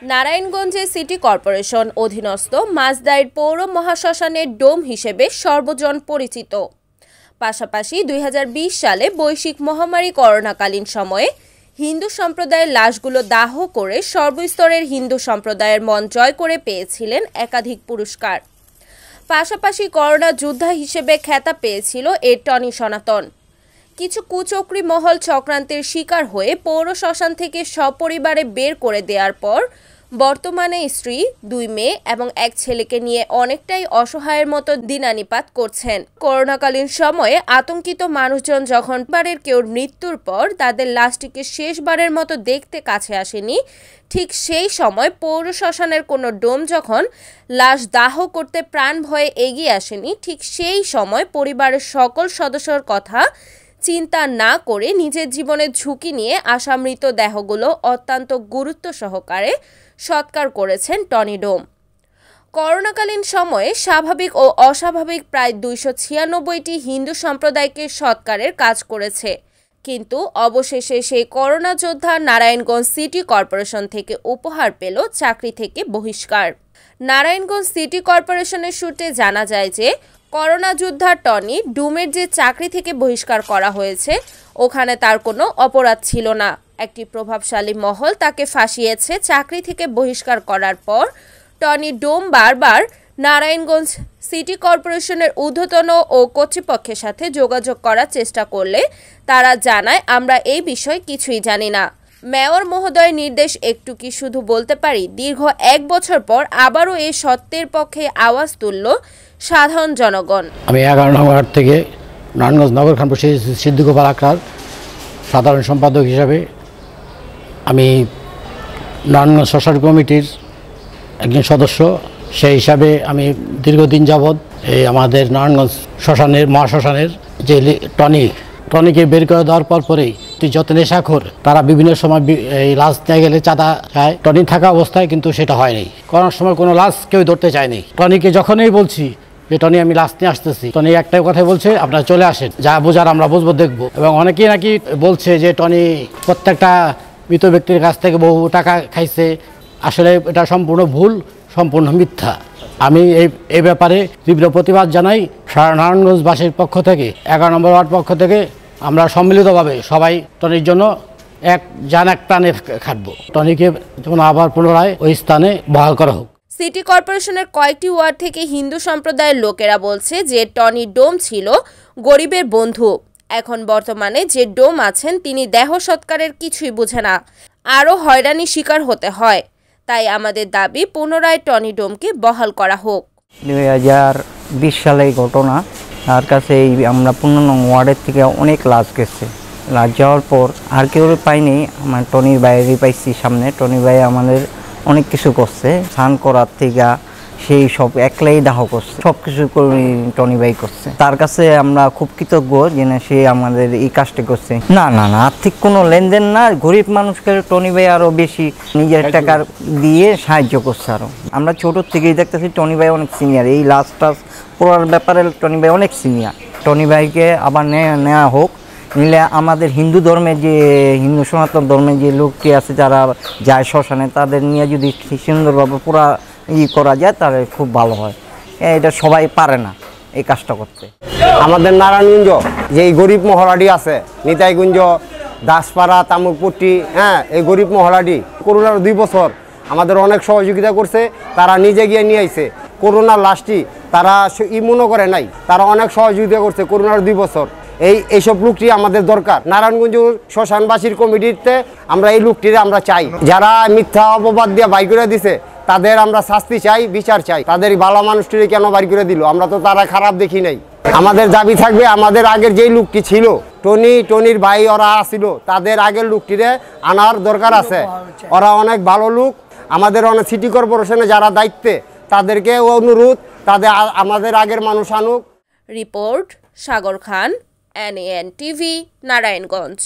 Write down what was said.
নারায়ণগঞ্জে city corporation অধীনস্থ মাঝদাইর পৌর মহাশ্মশানের ডোম হিসেবে সর্বজন পরিচিত। পাশাপাশি ২০২০ সালে বৈশ্বিক মহামারী করোনাকালীন সময়ে হিন্দু সম্প্রদায়ের লাশগুলো দাহ করে সর্বস্তরের হিন্দু সম্প্রদায়ের মন জয় করে পেয়েছিলেন একাধিক পুরস্কার। পাশাপাশি করোনা যোদ্ধা হিসেবে খেতাব পেয়েছিল এর টনি সনাতন। কিছু কুচক্রী মহল চক্রান্তের শিকার হয়ে পৌর শ্মশান থেকে সপরিবারে বের করে দেওয়ার পর বর্তমানে স্ত্রী, ২ মেয়ে এবং ১ ছেলেকে নিয়ে অনেকটাই অসহায়ের মতো দিনানিপাত করছেন। করোনাকালীন সময়ে আতঙ্কিত মানুষজন যখন বারের কেউর মৃত্যুর পর তাদের লাশটিকে শেষবারের মতো দেখতে কাছে আসেনি, ঠিক সেই সময় পৌর শ্মশানের কোনো ডোম যখন লাশ দাহ করতে প্রাণ ভয়ে এগিয়ে আসেনি, ঠিক সেই সময় পরিবারের সকল সদস্যর কথা চিন্তা না করে নিজের জীবনের ঝুঁকি নিয়ে আসা মৃতদেহগুলো অত্যন্ত গুরুত্ব সহকারে সৎকার করেছেন টনি ডোম। করোনাকালীন সময়ে স্বাভাবিক ও অস্বাভাবিক প্রায় ২৯৬টি হিন্দু সম্প্রদায়কে সৎকারের কাজ করেছে, কিন্তু অবশেষে সেই করোনা যোদ্ধা নারায়ণগঞ্জ সিটি কর্পোরেশন থেকে উপহার পেল চাকরি থেকে বহিষ্কার। নারায়ণগঞ্জ সিটি কর্পোরেশনের সূত্রে জানা যায় যে করোনা যোদ্ধা টনি ডোমের যে চাকরি থেকে বহিষ্কার করা হয়েছে ওখানে তার কোনো অপরাধ ছিল না। একটি প্রভাবশালী মহল তাকে ফাঁসিয়েছে। চাকরি থেকে বহিষ্কার করার পর টনি ডোম বারবার নারায়ণগঞ্জ সিটি কর্পোরেশনের ঊর্ধ্বতন ও কর্তৃপক্ষের সাথে যোগাযোগ করার চেষ্টা করলে তারা জানায়, আমরা এই বিষয়ে কিছুই জানি না। মেয়র মহোদয়ের নির্দেশ একটু কি শুধু বলতে পারি। দীর্ঘ ১ বছর পর আবারও এই সত্যের পক্ষে আওয়াজ তুলল সাধারণ জনগণ। আমি ১১ নং ওয়ার্ড থেকে নারায়ণগঞ্জ নগর খানপুর সিদ্দিকুপাল আখড়ার সাধারণ সম্পাদক হিসাবে আমি নারায়ণগঞ্জ শ্মশান কমিটির একজন সদস্য। সেই হিসাবে আমি দীর্ঘদিন যাবৎ এই আমাদের নারায়ণগঞ্জ শ্মশানের মহাশ্মশানের যে টনিকে বের করে দেওয়ার পরেই যত নেশাখোর তারা বিভিন্ন সময় এই লাশ নিয়ে গেলে চাঁদা চায়। টনি থাকা অবস্থায় কিন্তু সেটা হয়নি। করোনার সময় কোনো লাশ কেউ ধরতে চায়নি। টনিকে যখনই বলছি যে টনি আমি লাশ নিয়ে আসতেছি, টনি একটাই কথাই বলছে, আপনারা চলে আসেন, যা বোঝার আমরা বুঝবো, দেখবো। এবং অনেকেই নাকি বলছে যে টনি প্রত্যেকটা মৃত ব্যক্তির কাছ থেকে বহু টাকা খাইছে। আসলে এটা সম্পূর্ণ ভুল, সম্পূর্ণ মিথ্যা। আমি এই ব্যাপারে তীব্র প্রতিবাদ জানাই। সারা নারায়ণগঞ্জবাসীর পক্ষ থেকে ১১ নম্বর ওয়ার্ড পক্ষ থেকে আমরা সম্মিলিতভাবে সবাই টনির জন্য এক প্রাণে খাটবো। টনিকে যেমন আবার পুনরায় ওই স্থানে বহাল করা হোক। সিটি কর্পোরেশনের কয়েকটি ওয়ার্ড থেকে হিন্দু সম্প্রদায়ের লোকেরা বলছে যে টনি ডোম ছিল গরিবের বন্ধু। এখন বর্তমানে যে ডোম আছেন তিনি দেহ সৎকারের কিছুই বোঝে না, আরও হয়রানির শিকার হতে হয়। তাই আমাদের দাবি পুনরায় টনি ডোমকে বহাল করা হোক। ২০২০ সালে ঘটনা, তার কাছে আমরা ১৫ নং ওয়ার্ডের থেকে অনেক লাশ গেছে। লাশ যাওয়ার পর আর কেউ পাইনি, আমার টনির বাইরেই পাইছি সামনে। টনি ভাই আমাদের অনেক কিছু করছে, স্নান করার থেকে সেই সব একলাই দাহ করছে, সব কিছু টনি ভাই করছে। তার কাছে আমরা খুব কৃতজ্ঞ যে সে আমাদের এই কাজটা করছে। না না না, আর্থিক কোনো লেনদেন না, গরিব মানুষকে টনি ভাই আরও বেশি নিজের টাকার দিয়ে সাহায্য করছে। আরও আমরা ছোটোর থেকেই দেখতেছি টনি ভাই অনেক সিনিয়র। এই লাশ টাস পড়ার ব্যাপারে টনি ভাই অনেক সিনিয়র। টনি ভাইকে আবার নেওয়া হোক, নিলে আমাদের হিন্দু ধর্মের যে হিন্দু সনাতন ধর্মের যে লোকটি আছে যারা যায় শ্মশানে, তাদের নিয়ে যদি সুন্দরভাবে পুরা করা যায় তাহলে খুব ভালো হয়। এটা সবাই পারে না এই কাজটা করতে। আমাদের নারায়ণগঞ্জ যে এই গরিব মহলাটি আছে, নিতাইগঞ্জ, দাসপাড়া, তামুকপট্টি, এই গরিব মহলাটি করোনার 2 বছর আমাদের অনেক সহযোগিতা করছে। তারা নিজে গিয়ে নিয়ে আইছে করোনার লাশটি, তারা মনে করে নাই, তারা অনেক সহযোগিতা করছে করোনার 2 বছর। এইসব লোকটি আমাদের দরকার। নারায়ণগঞ্জ শ্মশানবাসীর কমিটিতে আমরা এই লোকটিরে আমরা চাই। যারা মিথ্যা অপবাদ দিয়ে বাইর করে দিছে তাদের আমরা শাস্তি চাই, বিচার চাই। তাদের ভালো মানুষটিরে কেন বাইর করে দিল? আমরা তো তারা খারাপ দেখি নাই। আমাদের দাবি থাকবে, আমাদের আগের যেই লোকটি ছিল টনির ভাই ওরা আসছিল, তাদের আগের লোকটিরে আনার দরকার আছে। ওরা অনেক ভালো লোক। আমাদের অনেক সিটি কর্পোরেশনে যারা দায়িত্বে তাদেরকে অনুরোধ, তাদের আমাদের আগের মানুষ আনুক। রিপোর্ট সাগর খান, NAN TV, নারায়ণগঞ্জ।